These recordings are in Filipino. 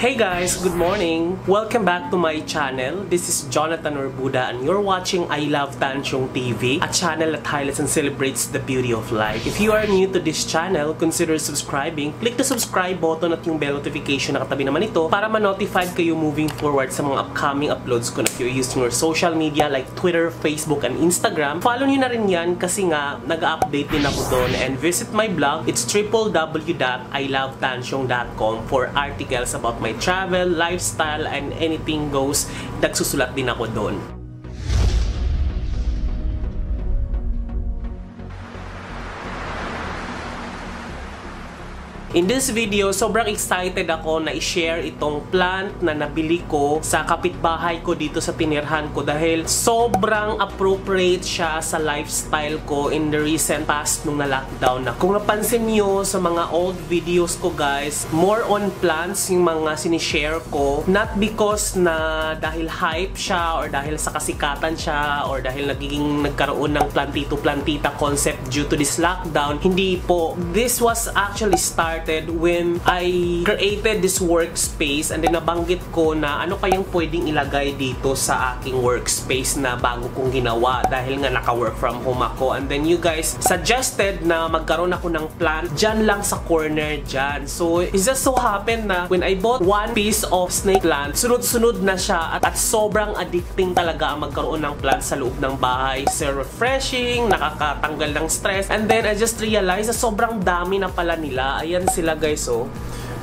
Hey guys, good morning! Welcome back to my channel. This is Jonathan Orbuda and you're watching I Love Tansyong TV, a channel that highlights and celebrates the beauty of life. If you are new to this channel, consider subscribing. Click the subscribe button at yung bell notification na katabi naman ito para ma-notified kayo moving forward sa mga upcoming uploads ko. If you're using your social media like Twitter, Facebook, and Instagram, follow nyo na rin yan kasi nga nag-update din ako doon. And visit my blog, it's www.ilovetansyong.com for articles about my travel, lifestyle, and anything goes. Nagsusulat din ako doon. In this video, sobrang excited ako na i-share itong plant na nabili ko sa kapitbahay ko dito sa tinirhan ko dahil sobrang appropriate siya sa lifestyle ko in the recent past nung na-lockdown na. Kung napansin nyo sa mga old videos ko guys, more on plants yung mga sinishare ko. Not because na dahil hype siya or dahil sa kasikatan siya or dahil nagkaroon ng plantito-plantita concept due to this lockdown. Hindi po. This was actually started when I created this workspace and then nabanggit ko na ano kayang pwedeng ilagay dito sa aking workspace na bago kong ginawa dahil nga naka-work from home ako. And then you guys suggested na magkaroon ako ng plant dyan lang sa corner dyan. So it just so happened na when I bought one piece of snake plant, sunod-sunod na siya at sobrang addicting talaga ang magkaroon ng plant sa loob ng bahay. So refreshing, nakakatanggal ng stress. And then I just realized na sobrang dami na pala nila. Ayan sila guys, oh.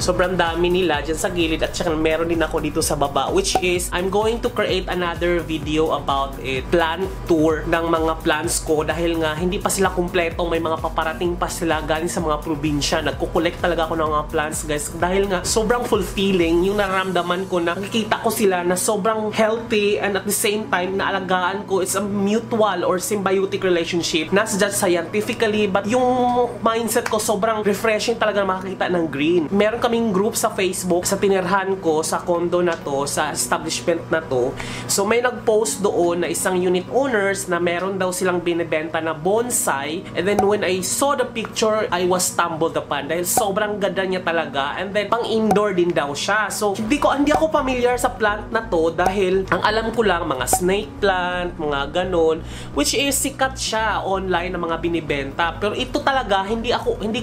Sobrang dami nila dyan sa gilid at saka meron din ako dito sa baba, which is I'm going to create another video about it, plant tour ng mga plants ko dahil nga hindi pa sila kumpleto, may mga paparating pa sila galing sa mga probinsya. Nagkukolekt talaga ako ng mga plants guys dahil nga sobrang fulfilling yung nararamdaman ko na nakikita ko sila na sobrang healthy and at the same time naalagaan ko. It's a mutual or symbiotic relationship, not just scientifically but yung mindset ko sobrang refreshing talaga na makakita ng green. Meron kaming group sa Facebook sa tinirhan ko sa condo na to, sa establishment na to. So may nag-post doon na isang unit owners na meron daw silang binibenta na bonsai, and then when I saw the picture I was stumbled upon dahil sobrang ganda niya talaga, and then pang indoor din daw siya. So hindi ako familiar sa plant na to dahil ang alam ko lang mga snake plant, mga ganon, which is sikat siya online na mga binibenta, pero ito talaga hindi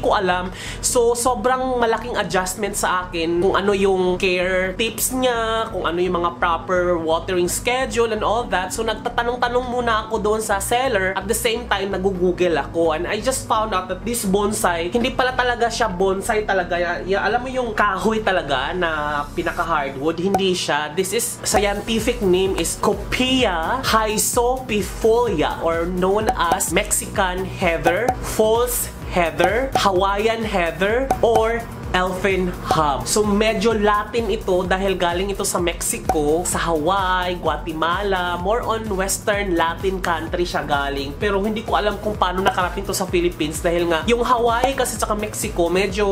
ko alam. So sobrang malaking adjustment sa akin kung ano yung care tips niya, kung ano yung mga proper watering schedule and all that. So nagtatanong-tanong muna ako doon sa seller, at the same time nag-google ako, and I just found out that this bonsai, hindi pala talaga siya bonsai talaga. Alam mo yung kahoy talaga na pinaka-hardwood, hindi siya. This is, scientific name is Copaea hysopifolia or known as Mexican heather, false heather, Hawaiian heather, or elfin hub. So medyo Latin ito dahil galing ito sa Mexico, sa Hawaii, Guatemala, more on western Latin country siya galing. Pero hindi ko alam kung paano nakarating to sa Philippines dahil nga yung Hawaii kasi sa Mexico medyo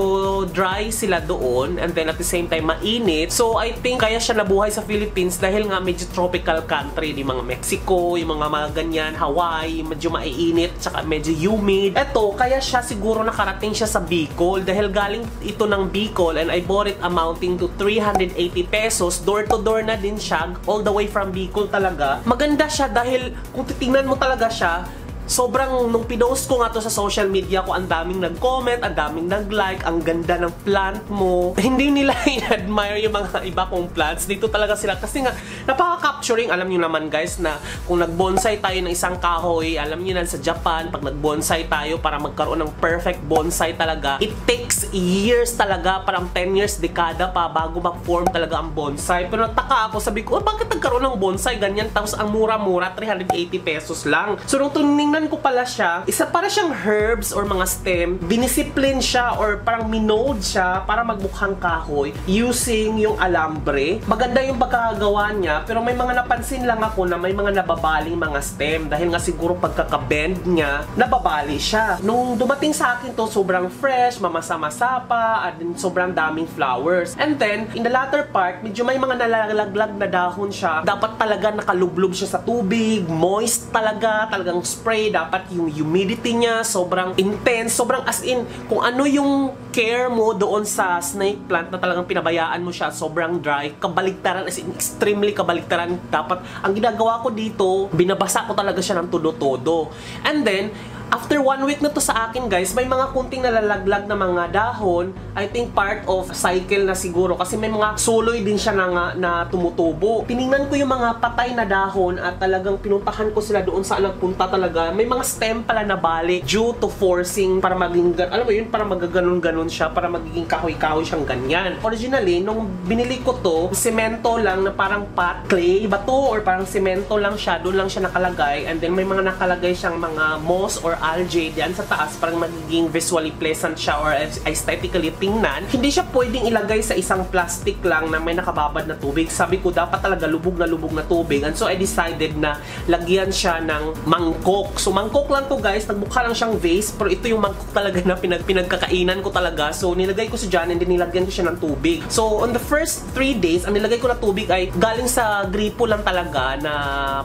dry sila doon and then at the same time mainit. So I think kaya siya nabuhay sa Philippines dahil nga medyo tropical country, di mga Mexico, yung mga ganyan, Hawaii, medyo maiinit, saka medyo humid. Eto, kaya siya siguro nakarating siya sa Bicol dahil galing ito ng Bicol and I bought it amounting to 380 pesos. Door to door na din siya, all the way from Bicol talaga. Maganda siya dahil kung titingnan mo talaga siya, sobrang, nung pinost ko nga to sa social media ko, ang daming nag-comment, ang daming nag-like, ang ganda ng plant mo. Hindi nila in-admire yung mga iba kong plants. Dito talaga sila kasi nga, napaka-capturing. Alam nyo naman guys na kung nag-bonsai tayo ng isang kahoy, alam nyo na sa Japan, pag nag-bonsai tayo para magkaroon ng perfect bonsai talaga, it takes years talaga, parang 10 years, dekada pa bago mag-form talaga ang bonsai. Pero nagtaka ako, sabi ko, bakit nagkaroon ng bonsai ganyan? Tapos ang mura-mura, 380 pesos lang. So nung tuningnan ko pala siya, isa para siyang herbs or mga stem, diniscipline siya or parang minold siya para magmukhang kahoy using yung alambre. Maganda yung pagkakagawa niya, pero may mga napansin lang ako na may mga nababaling mga stem dahil nga siguro pagkakabend niya, nababali siya. Nung dumating sa akin to, sobrang fresh, mamasa-masa pa, at sobrang daming flowers. And then, in the latter part, medyo may mga nalalaglag na dahon siya. Dapat talaga nakalublob siya sa tubig, moist talaga, talagang spray dry, dapat yung humidity niya sobrang intense, sobrang as in, kung ano yung care mo doon sa snake plant na talagang pinabayaan mo siya, sobrang dry, kabaligtaran, as in, extremely kabaligtaran. Dapat, ang ginagawa ko dito, binabasa ko talaga siya ng todo-todo. And then, after 1 week na to sa akin guys, may mga kunting nalalaglag na mga dahon. I think part of cycle na siguro kasi may mga suloy din siya na tumutubo. Tiningnan ko yung mga patay na dahon at talagang pinuntahan ko sila doon saan nagpunta talaga. May mga stem pala na balik due to forcing para maging, alam mo yun, para magaganon-ganon siya, para magiging kahoy-kahoy siyang ganyan. Originally, nung binili ko to, semento lang na parang pot, clay, bato, or parang semento lang siya, doon lang siya nakalagay. And then may mga nakalagay siyang mga moss or algae diyan sa taas, parang magiging visually pleasant siya or aesthetically tingnan. Hindi siya pwedeng ilagay sa isang plastic lang na may nakababad na tubig. Sabi ko, dapat talaga lubog na tubig. And so I decided na lagyan siya ng mangkok. So mangkok lang to guys, nagmukha lang siyang vase, pero ito yung mangkok talaga na pinagkakainan ko talaga. So nilagay ko siya dyan and then nilagyan ko siya ng tubig. So on the first 3 days, ang nilagay ko na tubig ay galing sa gripo lang talaga na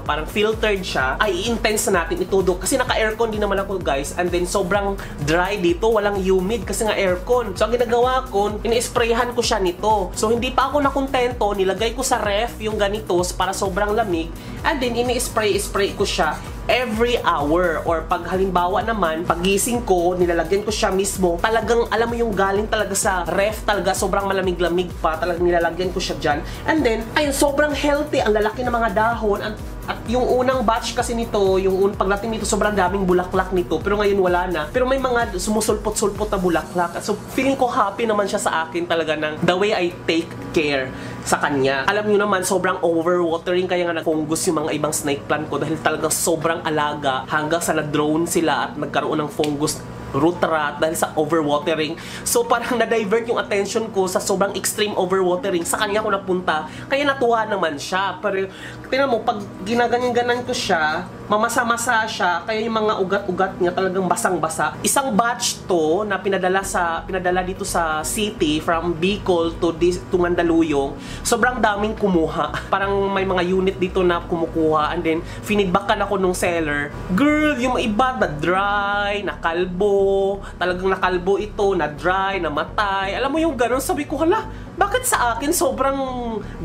parang filtered siya. Ay intense na natin itudo kasi naka-aircon din naman ako guys, and then sobrang dry dito, walang humid kasi nga aircon. So ang ginagawa ko, ini-sprayhan ko siya nito. So hindi pa ako nakontento, nilagay ko sa ref yung ganito para sobrang lamig, and then ini-spray ko siya every hour, or pag halimbawa naman pagising ko, nilalagyan ko siya mismo, talagang alam mo yung galing talaga sa ref, talaga sobrang malamig-lamig pa, talagang nilalagyan ko siya dyan. And then ayun, sobrang healthy, ang lalaki ng mga dahon. At yung unang batch kasi nito, yung pagdating nito, sobrang daming bulaklak nito. Pero ngayon wala na. Pero may mga sumusulpot-sulpot na bulaklak. So feeling ko happy naman siya sa akin talaga ng the way I take care sa kanya. Alam nyo naman, sobrang overwatering kaya nga nag-fungus yung mga ibang snake plant ko dahil talaga sobrang alaga hanggang sa na-drone sila at nagkaroon ng fungus root rot dahil sa overwatering. So parang na-divert yung attention ko sa sobrang extreme overwatering. Sa kanya ko napunta. Kaya natuwa naman siya. Pero tingnan mo, pag ginaganyan-ganan ko siya, mamasa-masa siya, kaya yung mga ugat-ugat niya talagang basang-basa. Isang batch to na pinadala dito sa city from Bicol to Mandaluyong. Sobrang daming kumuha. Parang may mga unit dito na kumukuha, and then feedbackan ako nung seller. Girl, yung iba na dry, na kalbo, talagang nakalbo ito, na dry, namatay. Alam mo yung ganun, sabi ko, hala, bakit sa akin sobrang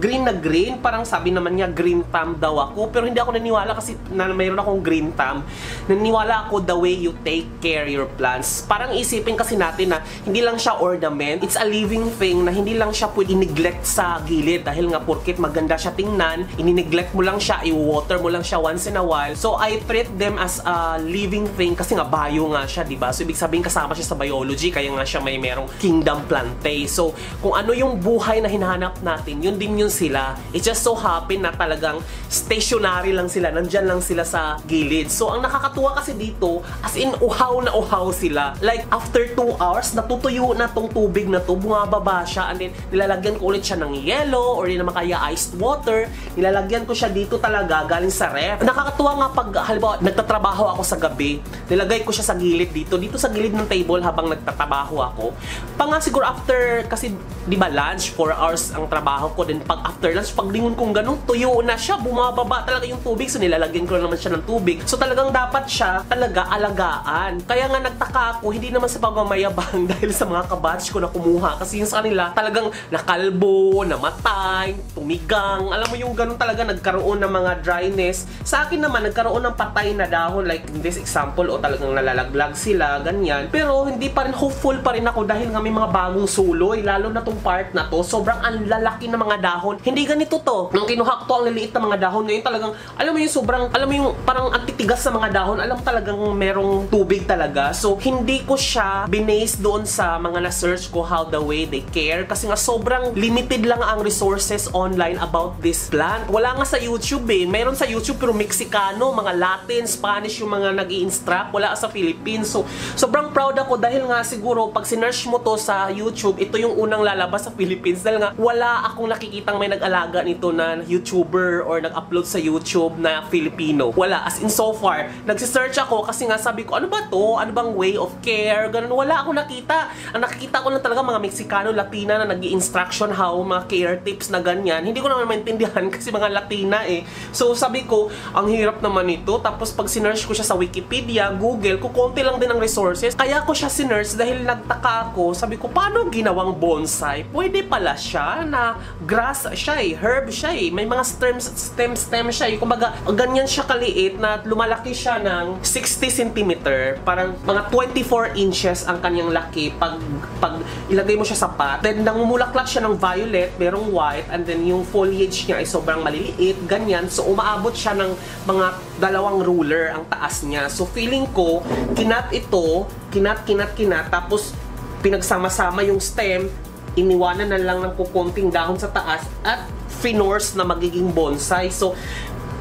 green na green? Parang sabi naman niya green thumb daw ako. Pero hindi ako naniwala kasi na mayroon akong green thumb. Naniwala ako the way you take care your plants. Parang isipin kasi natin na hindi lang siya ornament. It's a living thing na hindi lang siya pwede i-neglect sa gilid. Dahil nga porket maganda siya tingnan, ini-neglect mo lang siya, i-water mo lang siya once in a while. So I treat them as a living thing kasi nga bio nga siya, diba? So ibig sabihin kasama siya sa biology, kaya nga siya may merong kingdom plantae. So kung ano yung buhay na hinahanap natin, yun din yun sila. It just so happen na talagang stationary lang sila, nandyan lang sila sa gilid. So ang nakakatuwa kasi dito, as in uhaw na uhaw sila. Like after 2 hours, natutuyo na tong tubig na to, bumababa siya, and then nilalagyan ko ulit siya ng yellow or di naman kaya iced water. Nilalagyan ko siya dito talaga galing sa ref. Nakakatuwa nga pag halimbawa nagtatrabaho ako sa gabi, nilagay ko siya sa gilid dito sa gilid ng table habang nagtatrabaho ako. Nga siguro after, kasi di ba lunch, 4 hours ang trabaho ko, then pag after lunch, pag lingon kong ganun, tuyo na siya, bumababa talaga yung tubig, so nilalagyan ko naman siya ng tubig. So talagang dapat siya talaga alagaan. Kaya nga nagtaka ako, hindi naman sa pagmamayabang dahil sa mga kabatch ko na kumuha, kasi yung sa kanila talagang nakalbo, namatay, tumigang, alam mo yung ganun talaga, nagkaroon ng mga dryness. Sa akin naman, nagkaroon ng patay na dahon, like in this example, o talagang nalalaglag sila, ganyan. Pero hindi pa rin, hopeful pa rin ako dahil nga may mga bagong suloy, lalo na tong part na to, sobrang ang lalaki ng mga dahon. Hindi ganito to. Nung kinuha ko to, ang liliit na mga dahon, ngayon talagang, alam mo yung sobrang, alam mo yung parang antitigas sa mga dahon, alam talagang merong tubig talaga. So, hindi ko siya binase doon sa mga na-search ko how the way they care, kasi nga sobrang limited lang ang resources online about this plant. Wala nga sa YouTube eh. Meron sa YouTube pero Mexicano, mga Latin, Spanish yung mga nag-i-instruct, wala sa Philippines. So, sobrang proud ako dahil nga siguro pag sinearch mo to sa YouTube, ito yung unang lalabas sa Philippines Philippines dahil nga wala akong nakikitang may nag-alaga nito na YouTuber or nag-upload sa YouTube na Filipino. Wala. As in so far, nagsisearch ako kasi nga sabi ko, ano ba to? Ano bang way of care? Ganun. Wala akong nakita. Ang nakikita ko lang talaga mga Mexicano, Latina na nag-i-instruction how, mga care tips na ganyan. Hindi ko naman maintindihan kasi mga Latina eh. So sabi ko, ang hirap naman ito. Tapos pag sinearch ko siya sa Wikipedia, Google, kukunti lang din ang resources. Kaya ko siya sinearch dahil nagtaka ako. Sabi ko, paano ginawang bonsai? Pwede pala siya na grass siya eh, herb siya eh. May mga stem siya eh. Kumbaga, ganyan siya kaliit na lumalaki siya ng 60 cm. Parang mga 24 inches ang kanyang laki pag ilagay mo siya sa pot. Then, namumulaklak siya ng violet, merong white, and then yung foliage niya ay sobrang maliliit, ganyan. So, umaabot siya ng mga 2 ruler ang taas niya. So, feeling ko, kinat, tapos pinagsama-sama yung stem, iniwanan na lang ng kukunting dahon sa taas, at finors na magiging bonsai. So,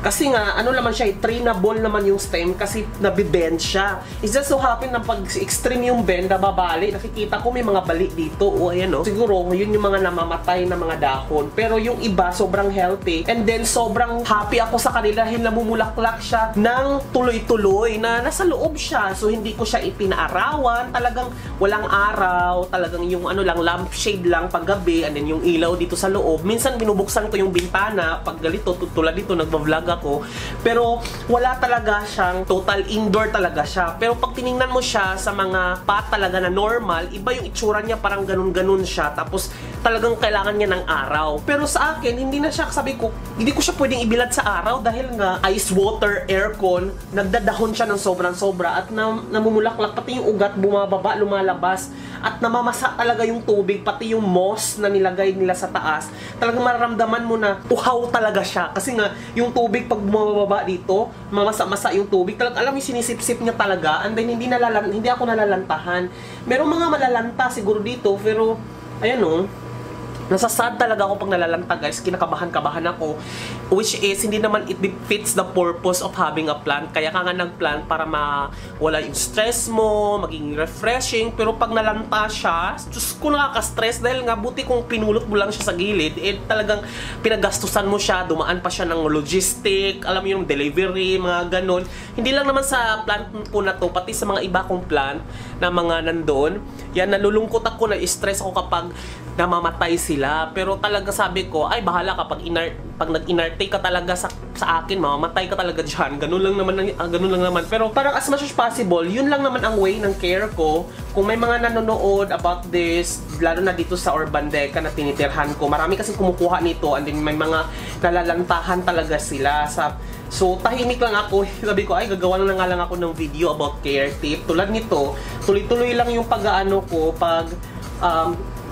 kasi nga, ano naman siya, trainable naman yung stem kasi nabibend siya. It's just so happen na pag extreme yung bend, nababali. Nakikita ko may mga bali dito. O, ayan o. Siguro, yun yung mga namamatay na mga dahon. Pero yung iba, sobrang healthy. And then, sobrang happy ako sa kanila dahil namumulaklak siya ng tuloy-tuloy na nasa loob siya. So, hindi ko siya ipinaarawan. Talagang walang araw. Talagang yung ano lang, lampshade lang paggabi. And then, yung ilaw dito sa loob. Minsan, binubuksan ko yung bintana. Pag galito, tulad dito, nagbablog ako. Pero wala talaga siyang total indoor talaga siya. Pero pag tiningnan mo siya sa mga pot talaga na normal, iba yung itsura niya, parang ganun-ganun siya. Tapos talagang kailangan niya ng araw. Pero sa akin, hindi na siya, sabi ko, hindi ko siya pwedeng ibilad sa araw dahil nga ice water, aircon, nagdadahon siya ng sobrang-sobra at namumulaklak, pati yung ugat bumababa, lumalabas, at namamasa talaga yung tubig, pati yung moss na nilagay nila sa taas. Talagang mararamdaman mo na uhaw talaga siya. Kasi nga, yung tubig pag bumababa dito, mamasa-masa yung tubig. Talagang alam yung sinisip-sip niya talaga. And then hindi ako nalalantahan. Merong mga malalanta siguro dito, pero ayan o. Nasasad talaga ako pag nalalanta guys, kinakabahan-kabahan ako, which is hindi naman it fits the purpose of having a plant. Kaya ka nga nag-plant para mawala yung stress mo, maging refreshing. Pero pag nalanta siya, Diyos ko, nakaka-stress dahil nga buti kung pinulot mo lang siya sa gilid, eh talagang pinagastusan mo siya, dumaan pa siya ng logistic, alam mo yung delivery, mga ganon. Hindi lang naman sa plant ko na to, pati sa mga iba kong plant na mga nandun. Yan, nalulungkot ako, na-stress ako kapag namamatay sila. Pero talaga sabi ko, ay bahala ka pag nag-inarte ka talaga sa akin, mamamatay ka talaga dyan. Ganun lang naman. Pero parang as much as possible, yun lang naman ang way ng care ko. Kung may mga nanonood about this, lalo na dito sa Urban Deca na tinitirhan ko, marami kasi kumukuha nito, and then may mga nalalantahan talaga sila so tahimik lang ako. Sabi ko, ay gagawa na nga lang ako ng video about care tip. Tulad nito, tuloy-tuloy lang yung pag-aano ko, pag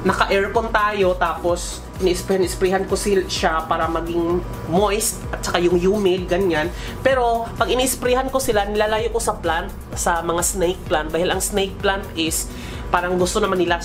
naka-aircon tayo, tapos ini-sprayhan ko siya para maging moist at saka yung humid, ganyan. Pero pag ini-sprayhan ko sila, nilalayo ko sa plant, sa mga snake plant, dahil ang snake plant is parang gusto naman nila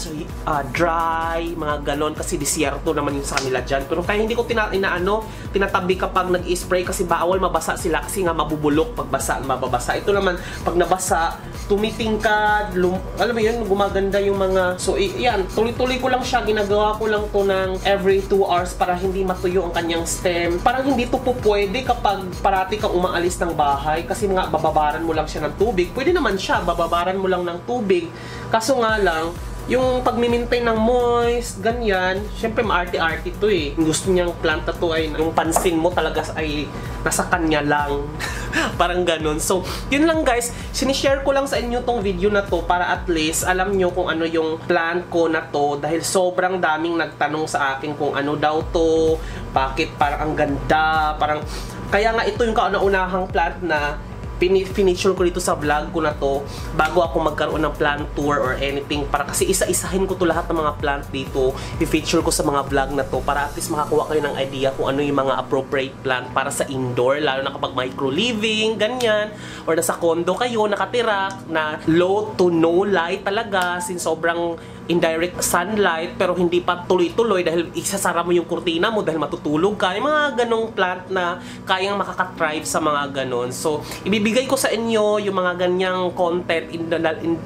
dry, mga ganon, kasi disyerto naman yung sa kanila dyan. Pero kaya hindi ko tinatabi kapag nag-spray kasi bawal mabasa sila kasi nga mabubulok pag mababasa. Ito naman, pag nabasa, tumitingkad, alam mo yun, gumaganda yung mga, so yan, tuloy-tuloy ko lang siya, ginagawa ko lang to ng every 2 hours para hindi matuyo ang kanyang stem. Parang hindi to po pwede kapag parati kang umaalis ng bahay kasi nga bababaran mo lang siya ng tubig. Pwede naman siya, bababaran mo lang ng tubig. Kaso nga lang, yung pag-maintain ng moist, ganyan, syempre maarte-arte to eh. Yung gusto niyang planta to ay, yung pansin mo talaga ay nasa kanya lang. Parang ganun. So, yun lang guys. Sinishare ko lang sa inyo tong video na to para at least alam nyo kung ano yung plant ko na to. Dahil sobrang daming nagtanong sa akin kung ano daw to, bakit parang ang ganda, parang, kaya nga ito yung kauna-unahang plant na finisure ko dito sa vlog ko na to bago ako magkaroon ng plant tour or anything, para kasi isa-isahin ko to lahat ng mga plant dito, i-feature ko sa mga vlog na to para at least makakuha kayo ng idea kung ano yung mga appropriate plant para sa indoor, lalo na kapag micro living, ganyan, or nasa condo kayo nakatira na low to no light talaga, since sobrang indirect sunlight pero hindi pa tuloy-tuloy dahil isasara mo yung kurtina mo dahil matutulog ka. Yung mga ganong plant na kayang makaka-thrive sa mga ganon. So, ibibigay ko sa inyo yung mga ganyang content in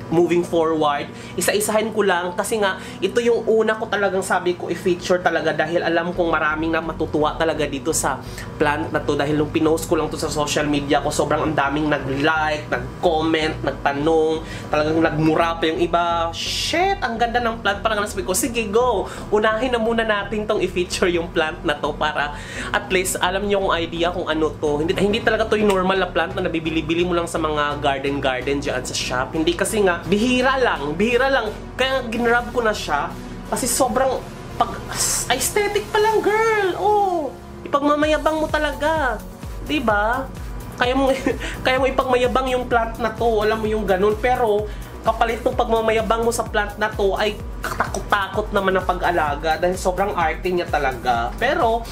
moving forward. Isa-isahin ko lang kasi nga ito yung una ko talagang sabi ko i-feature talaga dahil alam kong maraming na matutuwa talaga dito sa plant na to dahil nung pinost ko lang to sa social media ko, sobrang ang daming nag-like, nag-comment, nagtanong, talagang nagmura pa yung iba. Shit, ang ganda ng plant. Parang nasabi ko, sige go, unahin na muna natin tong i-feature yung plant na to para at least alam nyo kung idea kung ano to. Hindi talaga to yung normal na plant na nabibili-bili mo lang sa mga garden dyan sa shop. Hindi kasi nga, bihira lang. Kaya ginrab ko na siya kasi sobrang aesthetic pa lang, girl. Oh, ipagmamayabang mo talaga. Diba? Kaya mo ipagmayabang yung plant na to. Alam mo yung ganun. Pero, kapalit ng pagmamayabang mo sa plant na to ay katakot-takot naman na pag-alaga dahil sobrang arte niya talaga. Pero,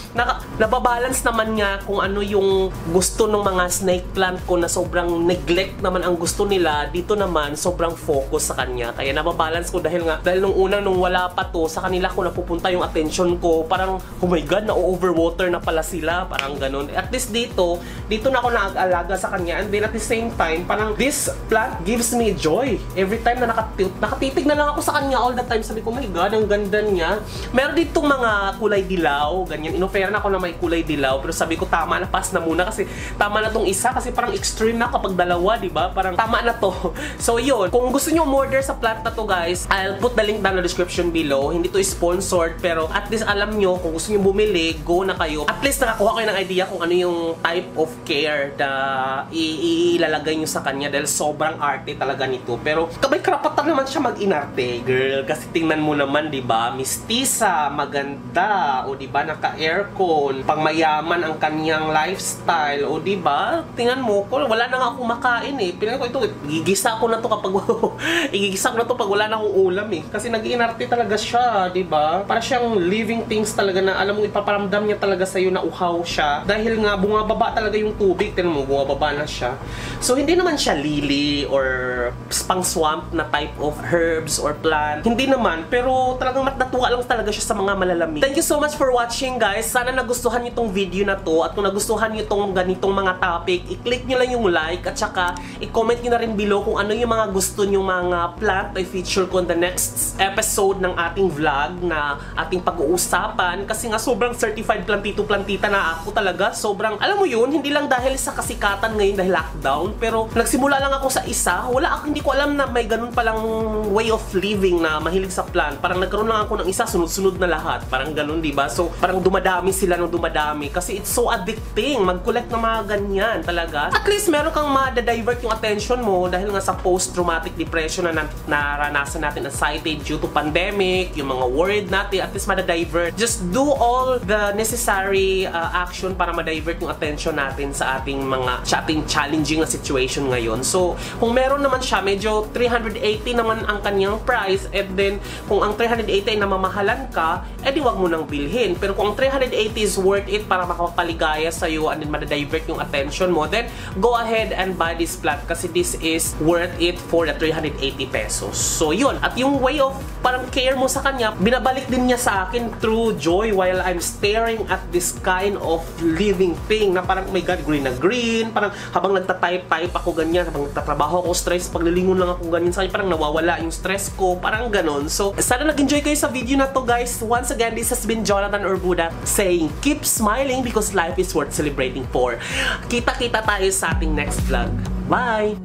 nababalance naman niya kung ano yung gusto ng mga snake plant ko na sobrang neglect naman ang gusto nila. Dito naman, sobrang focus sa kanya. Kaya nababalance ko dahil nung unang nung wala pa to, sa kanila ko napupunta yung attention ko. Parang, oh my God, na-overwater na pala sila. Parang ganun. At least dito na ako nag-alaga sa kanya. And then at the same time, parang this plant gives me joy. Every time na nakatitig na lang ako sa kanya all the time, sabi ko, oh my God, ang ganda niya. Meron ditong mga kulay dilaw, ganyan. Inoferan ako na may kulay dilaw, pero sabi ko, tama na, pass na muna kasi tama na tong isa kasi parang extreme na kapag dalawa, di ba? Parang tama na to. So, yun. Kung gusto nyo umorder sa plant na to, guys, I'll put the link down in the description below. Hindi to sponsored, pero at least alam nyo, kung gusto nyo bumili, go na kayo. At least nakakuha kayo ng idea kung ano yung type of care na ilalagay nyo sa kanya dahil sobrang arte talaga nito. Pero, may karapatan naman siya mag-inarte, girl. Kasi tingnan mo naman, di ba? Mistisa, maganda, o di ba? Naka-aircon, pangmayaman ang kanyang lifestyle, o di ba? Tingnan mo, wala na nga akong makain eh. Pinag ko ito, igigisa ko na to kapag igigisa ko na to pag wala na akong ulam eh. Kasi nag-inarte talaga siya, di ba? Para siyang living things talaga na alam mo ipaparamdam niya talaga sa iyo na uhaw siya dahil nga bumababa talaga yung tubig. Tingnan mo, bumababa na siya. So hindi naman siya lily or pang swamp na type of herbs or plant. Hindi naman, pero talagang natuwa lang talaga siya sa mga malalamig. Thank you so much for watching, guys. Sana nagustuhan niyo tong video na to at kung nagustuhan niyo tong ganitong mga topic, i-click niyo lang yung like at saka i-comment niyo na rin below kung ano yung mga gusto niyo mga plant na i-feature ko in the next episode ng ating vlog na ating pag-uusapan kasi nga sobrang certified plantito-plantita na ako talaga. Sobrang, alam mo yun, hindi lang dahil sa kasikatan ngayon dahil lockdown, pero nagsimula lang ako sa isa. Hindi ko alam na may ganun palang way of living na mahilig sa plant. Parang nagkaroon lang ako ng isa, sunod-sunod na lahat. Parang ganun, di ba? So, parang dumadami sila ng dumadami. Kasi it's so addicting. Mag-collect ng mga ganyan talaga. At least, meron kang ma-divert yung attention mo dahil nga sa post-traumatic depression na naranasan natin anxiety due to pandemic, yung mga worried natin, at least ma-divert. Just do all the necessary action para ma-divert yung attention natin sa ating challenging na situation ngayon. So, kung meron naman siya, medyo 380 naman ang kanyang price, and then kung ang 380 ay namamahalan ka, edi wag mo nang bilhin. Pero kung ang 380 is worth it para makapaligaya sa'yo and then ma-divert yung attention mo, then go ahead and buy this plant kasi this is worth it for the 380 pesos. So yun, at yung way of parang care mo sa kanya, binabalik din niya sa akin through joy while I'm staring at this kind of living thing na parang, oh my God, green na green, parang habang nagtatype-type ako ganyan, habang nagtatrabaho ako, stress, paglilingon lang ako ganyan sa akin, parang nawawala yung stress ko, parang ganon. So, sana nag-enjoy kayo sa video na to, guys. Once again, this has been Jonathan Urbuda saying, keep smiling because life is worth celebrating for. Kita-kita tayo sa ating next vlog. Bye!